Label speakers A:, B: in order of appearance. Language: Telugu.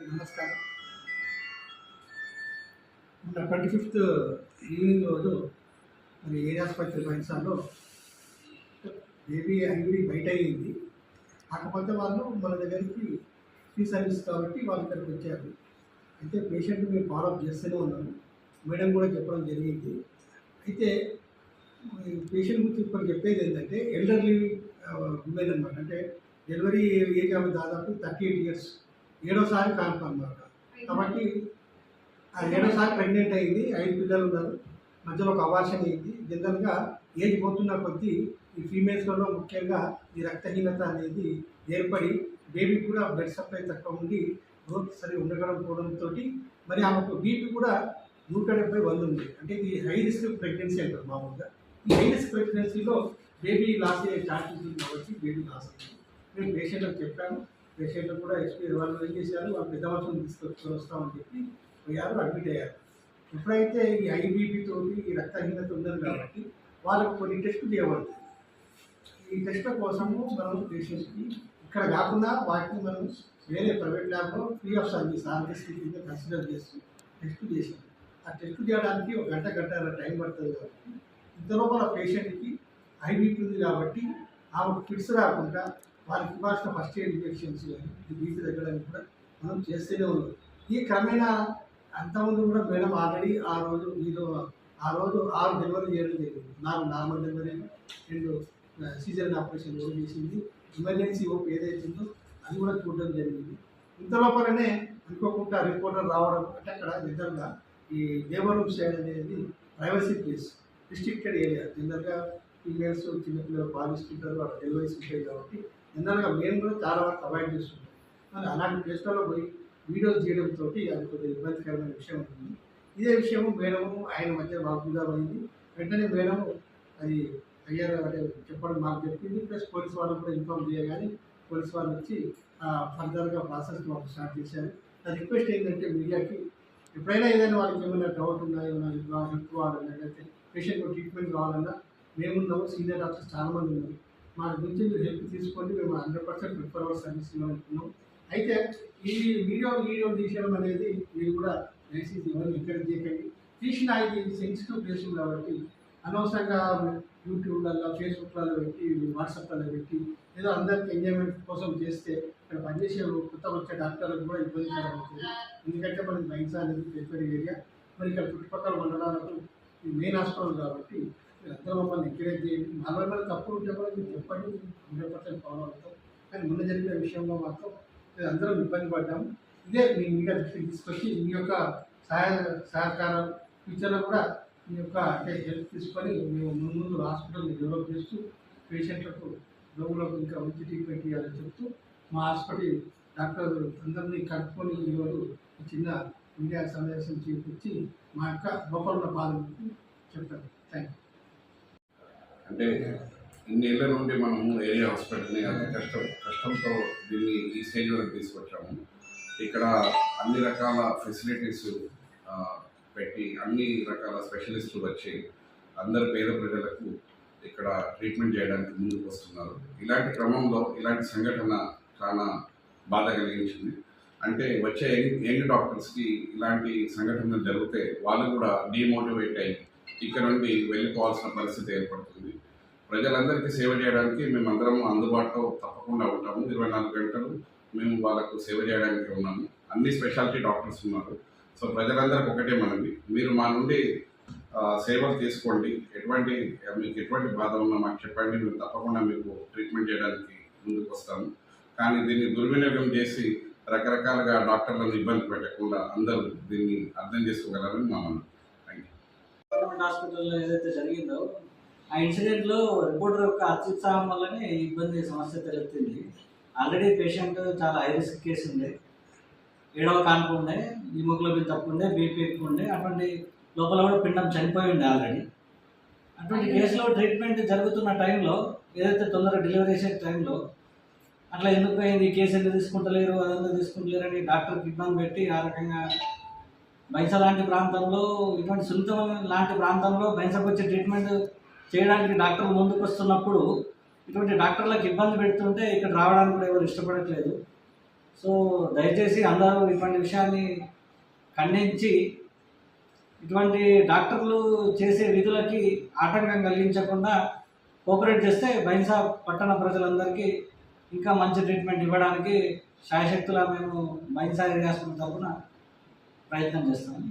A: నమస్కారం. మన 25th ఈవినింగ్ రోజు మరి ఏరియా ఆసుపత్రి బైన్సాలో బేబీ ఐవి బయట అయ్యింది. కాకపోతే వాళ్ళు మన దగ్గరికి ఫ్రీ సర్వీస్ కాబట్టి వాళ్ళు ఇక్కడికి వచ్చారు. అయితే పేషెంట్ మేము ఫాలోఅప్ చేస్తూనే ఉన్నాము. మేడం కూడా చెప్పడం జరిగింది. అయితే పేషెంట్ గురించి ఇప్పుడు చెప్పేది ఏంటంటే ఎల్డర్లీ ఉమెన్ అనమాట. అంటే డెలివరీ ఏజ్ ఆమె దాదాపు 38 years, 7వసారి కాన్పు అనమాట. కాబట్టి ఆ 7వసారి ప్రెగ్నెంట్ అయింది. 5 పిల్లలు ఉన్నారు. మధ్యలో ఒక అబార్షన్ అయింది. జనరల్గా ఏజ్ పోతున్న కొద్దీ ఈ ఫీమేల్స్లలో ముఖ్యంగా ఈ రక్తహీనత అనేది ఏర్పడి బేబీకి కూడా బ్లడ్ సప్లై తక్కువ ఉండి గ్రోత్ సరి ఉండకపోవడంతో మరి ఆమెకు బీపీ కూడా 170/100 ఉంది. అంటే ఇది హై రిస్క్ ప్రెగ్నెన్సీ అంటారు మామూలుగా. ఈ హై రిస్క్ ప్రెగ్నెన్సీలో బేబీ లాస్ అయ్యే ఛాన్సెస్ ఉంది కాబట్టి బేబీ లాస్ అయింది. నేను పేషెంట్లకు చెప్పాను. పేషెంట్లు కూడా వాళ్ళు ఏం చేశారు, వాళ్ళు పెద్ద మనుషులను తీసుకొచ్చి వస్తామని చెప్పి పోయారు, అడ్మిట్ అయ్యారు. ఎప్పుడైతే ఈ ఐబీపీతో ఈ రక్తహీనత ఉందని కాబట్టి వాళ్ళకు కొన్ని టెస్టులు చేయబడుతుంది. ఈ టెస్టుల కోసము మనం పేషెంట్స్కి ఇక్కడ కాకుండా వాటిని మనం వేరే ప్రైవేట్ ల్యాబ్లో ఫ్రీ ఆఫ్ సర్వీస్ ఆర్ఎస్కి కింద కన్సిడర్ చేస్తూ టెస్ట్ చేసాం. ఆ టెస్ట్ చేయడానికి ఒక గంట టైం పడుతుంది కాబట్టి ఇంత లోపల పేషెంట్కి ఐబీపీ ఉంది కాబట్టి ఆమెకు ఫిట్స్ రాకుండా వాళ్ళకి ఇవ్వాల్సిన ఫస్ట్ ఎయిడ్ ఇంజెక్షన్స్ కానీ బీపీ తగ్గడానికి కూడా మనం చేస్తూనే ఉన్నాం. ఈ క్రమేణా అంతకుముందు కూడా మేడం ఆల్రెడీ ఆ రోజు 6 డెలివరీ చేయడం జరిగింది. 4 నార్మల్ డెలివరీ, 2 సీజరియన్ ఆపరేషన్ చేసింది. ఎమర్జెన్సీ ఓపీ ఏదైతే ఉందో అది కూడా చూడడం జరిగింది. ఇంత లోపలనే అనుకోకుండా రిపోర్టర్ రావడం అంటే అక్కడ జనరల్గా ఈ లేబర్ సైడ్ అనేది ప్రైవసీ ప్లేస్, రిస్ట్రిక్టెడ్ ఏరియా. జనరల్గా ఫీమేల్స్ చిన్నపిల్లలు పాలిస్తుంటారు, అక్కడ డెలివరీస్ ఉంటాయి కాబట్టి జనరల్గా మేము కూడా చాలా వరకు అవాయిడ్ చేస్తుంటాం. మరి అలాంటి ప్లేస్లలో పోయి వీడియోస్ చేయడంతో అది కొద్దిగా ఇబ్బందికరమైన విషయం ఉంటుంది. ఇదే విషయము మేడము ఆయన మధ్య వాగ్విదా అయింది. వెంటనే మేడము అది అయ్యారు అంటే చెప్పడం మాకు చెప్పింది. ప్లస్ పోలీస్ వాళ్ళు కూడా ఇన్ఫార్మ్ చేయగానే పోలీస్ వాళ్ళు వచ్చి ఫర్దర్గా ప్రాసెస్ మాకు స్టార్ట్ చేశారు. నా రిక్వెస్ట్ ఏంటంటే మీడియాకి ఎప్పుడైనా ఏదైనా వాళ్ళకి ఏమైనా డౌట్ ఉన్నా, ఏమైనా హెల్ప్ కావాలన్నా, లేకపోతే పేషెంట్ ట్రీట్మెంట్ కావాలన్నా మేమున్నాము, సీనియర్ డాక్టర్స్ చాలామంది ఉన్నారు. మా గురించి మీరు హెల్ప్ తీసుకోండి, మేము 100% 24 hours సర్వీస్ ఇవ్వాలనుకున్నాం. అయితే ఈ వీడియో తీసేయడం అనేది మీరు కూడా దయచేసి ఎవరిని ఎంకరేజ్ చేయకండి. తీసిన ఇది సెన్సిటివ్ ప్లేస్ కాబట్టి అనవసరంగా యూట్యూబ్లలో, ఫేస్బుక్లలో పెట్టి, వాట్సాప్లలో పెట్టి ఏదో అందరికీ ఎంజాయ్మెంట్ కోసం చేస్తే ఇక్కడ పనిచేసే కొత్తగా వచ్చే డాక్టర్లకు కూడా ఇబ్బందికరం అవుతుంది. ఎందుకంటే మనకి బైన్సా అనేది పెరిఫెరీ ఏరియా, మరి ఇక్కడ చుట్టుపక్కల మండలాలకు ఈ మెయిన్ హాస్పిటల్ కాబట్టి అందరూ మమ్మల్ని ఎంకరేజ్ చేయండి. నార్మల్గా తప్పులు ఉంటే కూడా మీరు చెప్పండి, 100% ఫాలో అవుతాం. కానీ ముందు జరిగిన విషయంలో మాత్రం అందరం ఇబ్బంది పడ్డాము. ఇదే మీ మీడియా దృష్టికి తీసుకొచ్చి మీ యొక్క సహకారం ఫ్యూచర్లో కూడా మీ యొక్క అంటే హెల్ప్ తీసుకొని మేము ముందు హాస్పిటల్ని డెవలప్ చేస్తూ పేషెంట్లకు రోగులకు ఇంకా మంచి ట్రీట్మెంట్ ఇవ్వాలని చెప్తూ మా హాస్పిటల్ డాక్టర్ అందరినీ కలుపుకొని ఈరోజు చిన్న మీడియా సమావేశం చేపించి మా యొక్క లోపల ఉన్న బాధలకు చెప్తాను. Thank you.
B: అంటే ఇన్నేళ్ల నుండి మనము ఏరియా హాస్పిటల్ని అతి కష్టంతో దీన్ని ఈ స్టేజ్ వరకు తీసుకొచ్చాము. ఇక్కడ అన్ని రకాల ఫెసిలిటీస్ పెట్టి అన్ని రకాల స్పెషలిస్టులు వచ్చి అందరు పేద ప్రజలకు ఇక్కడ ట్రీట్మెంట్ చేయడానికి ముందుకు వస్తున్నారు. ఇలాంటి క్రమంలో ఇలాంటి సంఘటన చాలా బాధ కలిగించింది. అంటే వచ్చే యంగ్ డాక్టర్స్కి ఇలాంటి సంఘటనలు జరిగితే వాళ్ళు కూడా డిమోటివేట్ అయ్యి ఇక్కడ నుండి వెళ్ళిపోవాల్సిన పరిస్థితి ఏర్పడుతుంది. ప్రజలందరికీ సేవ చేయడానికి మేమందరం అందుబాటులో తప్పకుండా ఉంటాము. 24 గంటలు మేము వాళ్ళకు సేవ చేయడానికి ఉన్నాము. అన్ని స్పెషాలిటీ డాక్టర్స్ ఉన్నారు. సో ప్రజలందరికీ ఒకటే మనవి, మీరు మా నుండి సేవలు తీసుకోండి. మీకు ఎటువంటి బాధ ఉన్నా మాకు చెప్పండి, మేము తప్పకుండా మీకు ట్రీట్మెంట్ చేయడానికి ముందుకు వస్తాము. కానీ దీన్ని దుర్వినియోగం చేసి రకరకాలుగా డాక్టర్లను ఇబ్బంది పెట్టకుండా అందరూ దీన్ని అర్థం చేసుకోగలరని మా మనం.
C: గవర్నమెంట్ హాస్పిటల్లో ఏదైతే జరిగిందో ఆ ఇన్సిడెంట్లో రిపోర్టర్ యొక్క అత్యుత్సాహం వల్లనే ఇబ్బంది సమస్య తలెత్తింది. ఆల్రెడీ పేషెంట్ చాలా హై రిస్క్ కేసు ఉండే, 7వ కాన్పు ఉండే, హిమోగ్లోబిన్ తక్కువ ఉండే, బీపీ ఎక్కువ ఉండే, అటువంటి లోపల కూడా పిండం చనిపోయి ఉండే ఆల్రెడీ. అటువంటి కేసులో ట్రీట్మెంట్ జరుగుతున్న టైంలో ఏదైతే తొందరగా డెలివరీ చేసే టైంలో అట్లా ఎందుకు అయింది, ఈ కేసు ఎందుకు తీసుకుంటలేరు, అదంతా తీసుకుంటలేరు అని డాక్టర్కి ఇబ్బంది పెట్టి ఆ రకంగా బైన్సా లాంటి ప్రాంతంలో, ఇటువంటి సున్నితం లాంటి ప్రాంతంలో బైన్సాకు వచ్చే ట్రీట్మెంట్ చేయడానికి డాక్టర్లు ముందుకు వస్తున్నప్పుడు ఇటువంటి డాక్టర్లకు ఇబ్బంది పెడుతుంటే ఇక్కడ రావడానికి కూడా ఎవరు ఇష్టపడట్లేదు. సో దయచేసి అందరూ ఇటువంటి విషయాన్ని ఖండించి ఇటువంటి డాక్టర్లు చేసే విధులకి ఆటంకం కలిగించకుండా కోఆపరేట్ చేస్తే బైన్సా పట్టణ ప్రజలందరికీ ఇంకా మంచి ట్రీట్మెంట్ ఇవ్వడానికి శాయశక్తులా మేము బైన్సా ఏరియా హాస్పిటల్ తరఫున ప్రయత్నం చేస్తాము.